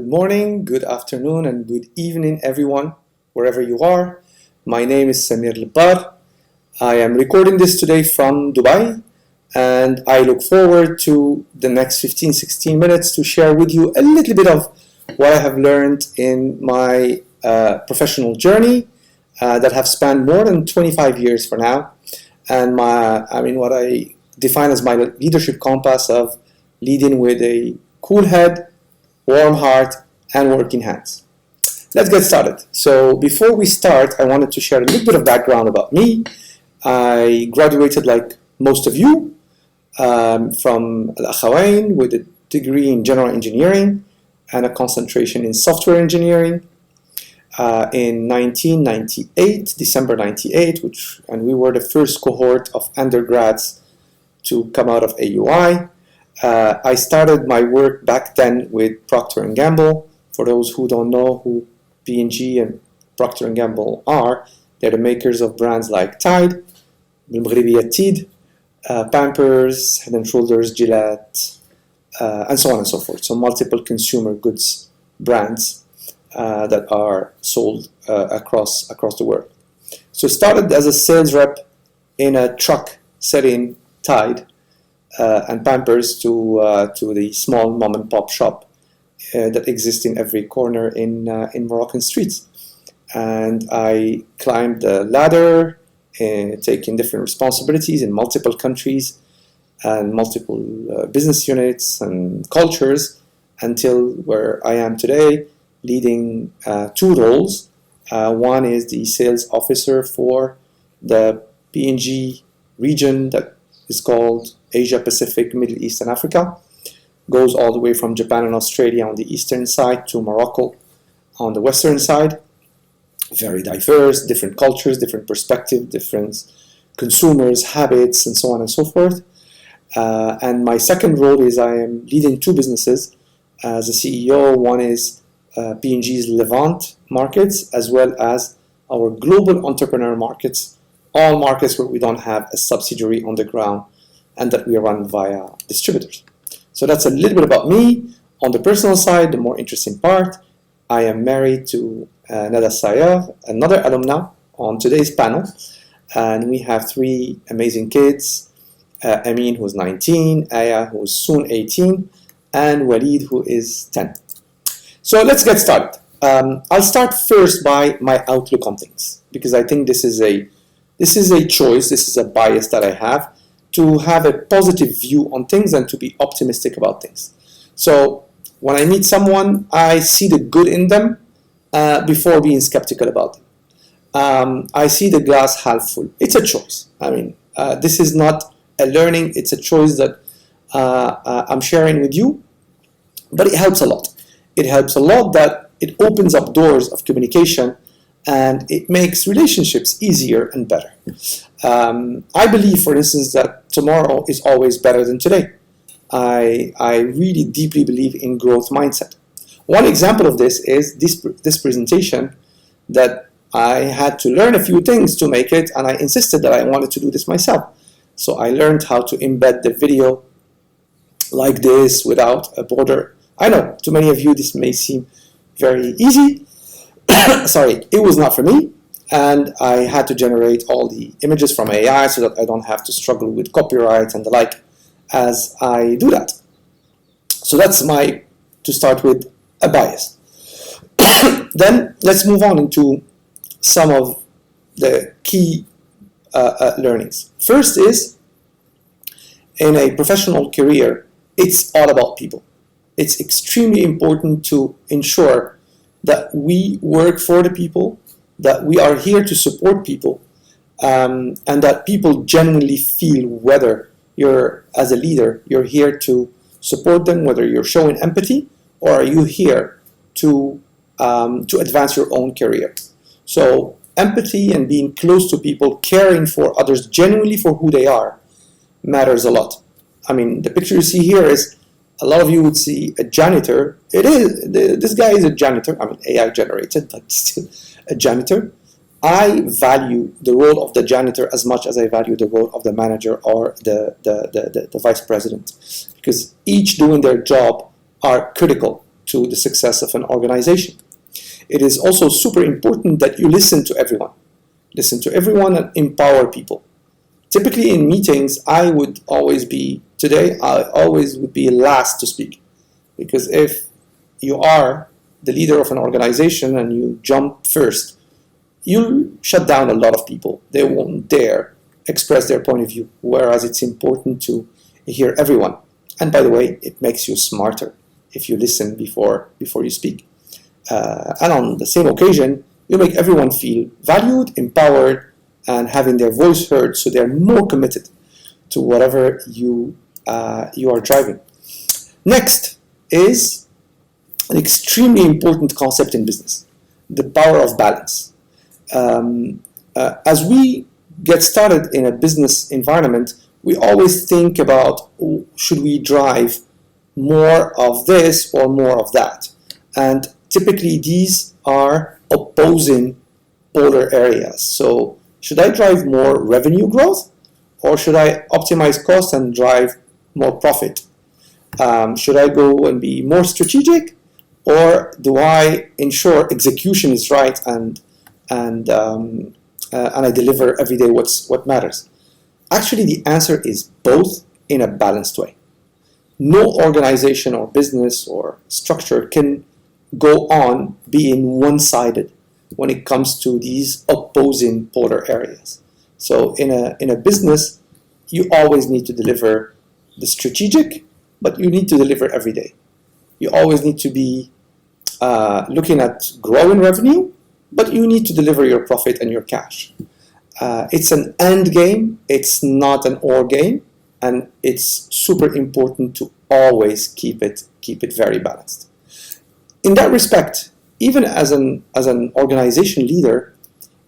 Good morning, good afternoon, and good evening, everyone, wherever you are. My name is Samir Lebbar. I am recording this today from Dubai, and I look forward to the next 15-16 minutes to share with you a little bit of what I have learned in my professional journey that have spanned more than 25 years for now, and what I define as my leadership compass of leading with a cool head, warm heart, and working hands. Let's get started. So before we start, I wanted to share a little bit of background about me. I graduated, like most of you, from Al-Akhawain with a degree in general engineering and a concentration in software engineering in 1998, December 98, and we were the first cohort of undergrads to come out of AUI. I started my work back then with Procter & Gamble. For those who don't know who P&G and Procter & Gamble are, they're the makers of brands like Tide, Tide, Pampers, Head & Shoulders, Gillette, and so on and so forth. So multiple consumer goods brands that are sold across the world. So started as a sales rep in a truck selling Tide and Pampers to the small mom and pop shop that exists in every corner in Moroccan streets. And I climbed the ladder, taking different responsibilities in multiple countries and multiple business units and cultures until where I am today, leading two roles. One is the sales officer for the P&G region that is called Asia Pacific, Middle East and Africa. Goes all the way from Japan and Australia on the eastern side to Morocco on the western side. Very diverse, different cultures, different perspectives, different consumers, habits, and so on and so forth. And my second role is I am leading two businesses as a CEO. One is P&G's Levant markets, as well as our global entrepreneur markets, all markets where we don't have a subsidiary on the ground and that we run via distributors. So that's a little bit about me. On the personal side, the more interesting part, I am married to Nada Sayer, another alumna on today's panel, and we have three amazing kids, Amin, who's 19, Aya, who's soon 18, and Walid, who is 10. So let's get started. I'll start first by my outlook on things, because I think this is a choice, this is a bias that I have, to have a positive view on things and to be optimistic about things. So when I meet someone, I see the good in them before being skeptical about them. I see the glass half full. It's a choice. This is not a learning, it's a choice that I'm sharing with you, but it helps a lot. It helps a lot that it opens up doors of communication and it makes relationships easier and better. I believe, for instance, that tomorrow is always better than today. I really deeply believe in growth mindset. One example of this is this presentation that I had to learn a few things to make it, and I insisted that I wanted to do this myself. So I learned how to embed the video like this without a border. I know, to many of you, this may seem very easy. Sorry, it was not for me, and I had to generate all the images from AI so that I don't have to struggle with copyright and the like as I do that. So that's to start with, a bias. Then let's move on into some of the key learnings. First is, in a professional career, it's all about people. It's extremely important to ensure that we work for the people, that we are here to support people, and that people genuinely feel whether you're, as a leader, you're here to support them, whether you're showing empathy, or are you here to advance your own career. So empathy and being close to people, caring for others genuinely for who they are, matters a lot. The picture you see here is, a lot of you would see a janitor. This guy is a janitor. AI generated, but still a janitor. I value the role of the janitor as much as I value the role of the manager or the vice president, because each doing their job are critical. to the success of an organization. It is also super important that you listen to everyone. Listen to everyone and empower people. Typically in meetings, I always would be last to speak. Because if you are the leader of an organization and you jump first, you'll shut down a lot of people. They won't dare express their point of view, whereas it's important to hear everyone. And by the way, it makes you smarter if you listen before you speak. And on the same occasion, you make everyone feel valued, empowered, and having their voice heard, so they're more committed to whatever you are driving. Next is an extremely important concept in business, the power of balance. As we get started in a business environment, we always think about, should we drive more of this or more of that? And typically these are opposing polar areas. So should I drive more revenue growth, or should I optimize costs and drive more profit? Should I go and be more strategic, or do I ensure execution is right and I deliver every day what matters? Actually, the answer is both in a balanced way. No organization or business or structure can go on being one-sided when it comes to these opposing polar areas. So in a business, you always need to deliver the strategic, but you need to deliver every day. You always need to be looking at growing revenue, but you need to deliver your profit and your cash. It's an and game, it's not an or game, and it's super important to always keep it very balanced. In that respect, even as an organization leader,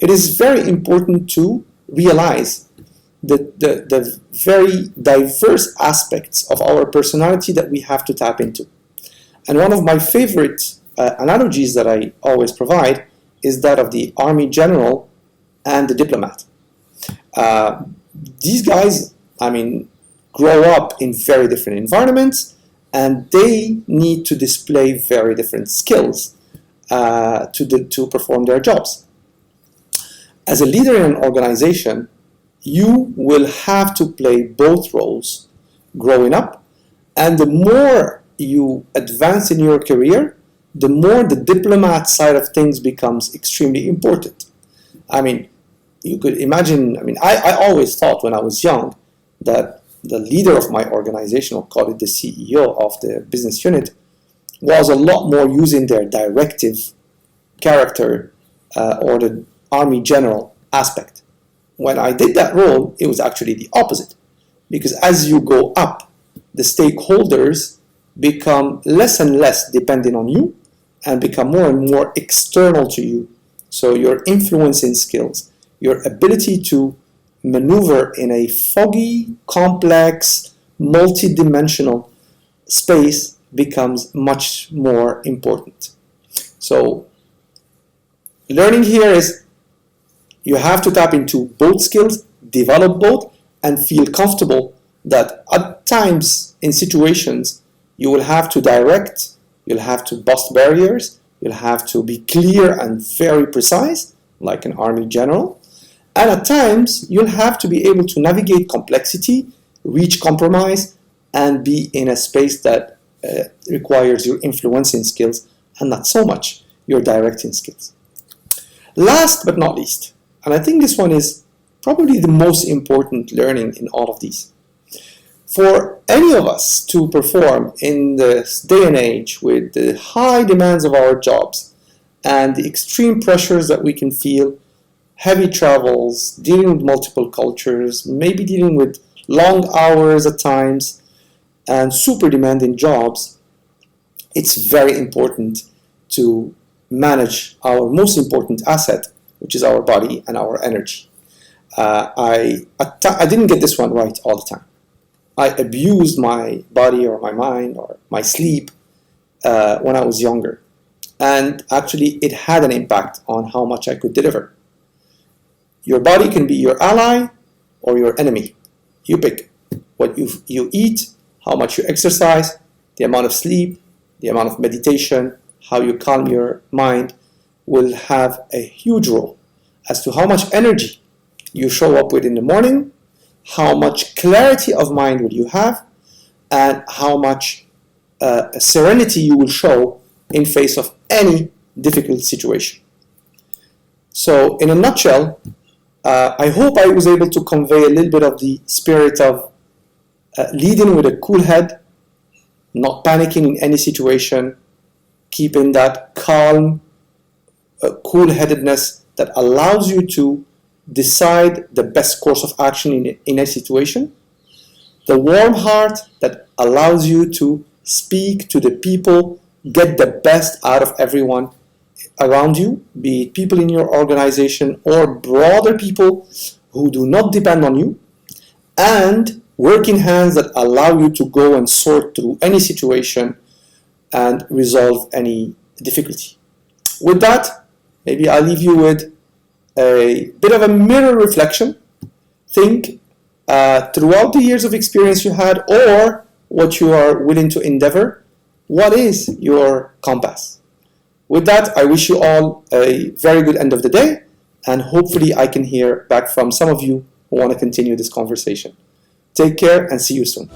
it is very important to realize the very diverse aspects of our personality that we have to tap into. And one of my favorite analogies that I always provide is that of the army general and the diplomat. These guys, grow up in very different environments, and they need to display very different skills to perform their jobs. As a leader in an organization, you will have to play both roles growing up, and the more you advance in your career, the more the diplomat side of things becomes extremely important. You could imagine, I always thought when I was young that the leader of my organization, or call it the CEO of the business unit, was a lot more using their directive character or the army general aspect. When I did that role, it was actually the opposite. Because as you go up, the stakeholders become less and less dependent on you and become more and more external to you. So your influencing skills, your ability to maneuver in a foggy, complex, multi-dimensional space becomes much more important. So learning here is you have to tap into both skills, develop both, and feel comfortable that at times in situations you will have to direct, you'll have to bust barriers, you'll have to be clear and very precise, like an army general. And at times, you'll have to be able to navigate complexity, reach compromise, and be in a space that requires your influencing skills and not so much your directing skills. Last but not least, and I think this one is probably the most important learning in all of these. For any of us to perform in this day and age with the high demands of our jobs and the extreme pressures that we can feel, heavy travels, dealing with multiple cultures, maybe dealing with long hours at times, and super demanding jobs, it's very important to manage our most important asset, which is our body and our energy. I didn't get this one right all the time. I abused my body or my mind or my sleep when I was younger. And actually, it had an impact on how much I could deliver. Your body can be your ally or your enemy. You pick what you eat, how much you exercise, the amount of sleep, the amount of meditation, how you calm your mind will have a huge role as to how much energy you show up with in the morning, how much clarity of mind will you have, and how much serenity you will show in face of any difficult situation. So in a nutshell, I hope I was able to convey a little bit of the spirit of leading with a cool head, not panicking in any situation, keeping that calm, cool-headedness that allows you to decide the best course of action in a situation, the warm heart that allows you to speak to the people, get the best out of everyone around you, be it people in your organization or broader people who do not depend on you, and working hands that allow you to go and sort through any situation and resolve any difficulty. With that, maybe I'll leave you with a bit of a mirror reflection. Think throughout the years of experience you had or what you are willing to endeavor, what is your compass? With that, I wish you all a very good end of the day, and hopefully I can hear back from some of you who want to continue this conversation. Take care and see you soon.